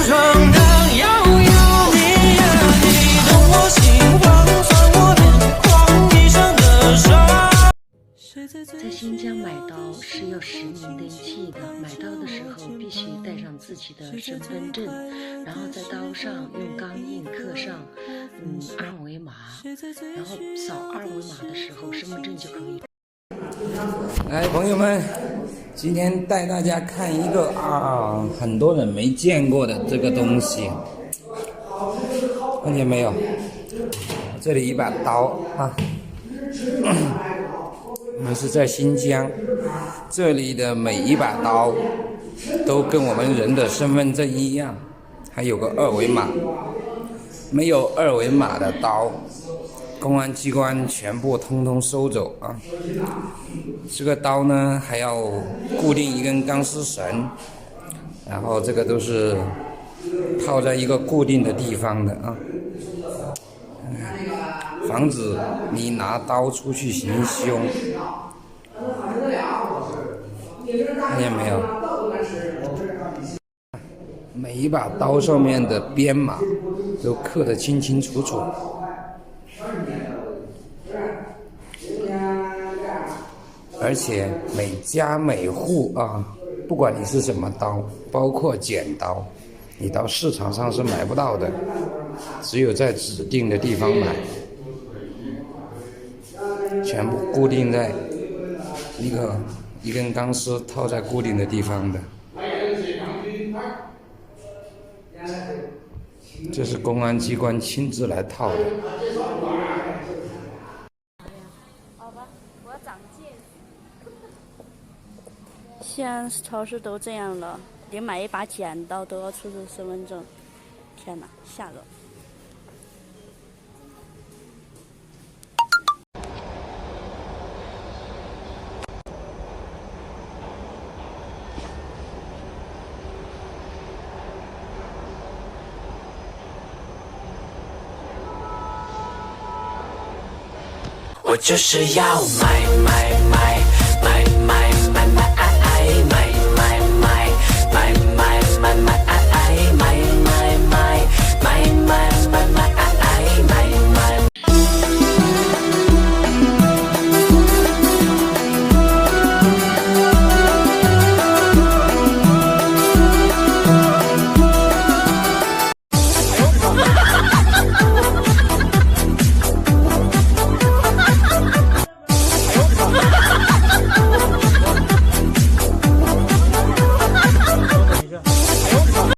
闯荡悠悠。你呀你懂我心慌，算我眼眶一生的伤。在新疆买刀是要实名登记的，买刀的时候必须带上自己的身份证，然后在刀上用钢印刻上二维码，然后扫二维码的时候身份证就可以。来，朋友们，今天带大家看一个很多人没见过的这个东西，看见没有？这里一把刀啊。我们是在新疆，这里的每一把刀都跟我们人的身份证一样，还有个二维码。没有二维码的刀，公安机关全部通通收走啊！这个刀呢，还要固定一根钢丝绳，然后这个都是套在一个固定的地方的啊。防止你拿刀出去行凶，看见没有？每一把刀上面的编码都刻得清清楚楚，而且每家每户不管你是什么刀，包括剪刀，你到市场上是买不到的，只有在指定的地方买。全部固定在一根钢丝套在固定的地方的，这是公安机关亲自来套的。好吧，我要长见识。现在超市都这样了，连买一把剪刀都要出示身份证，天哪，吓人！我就是要买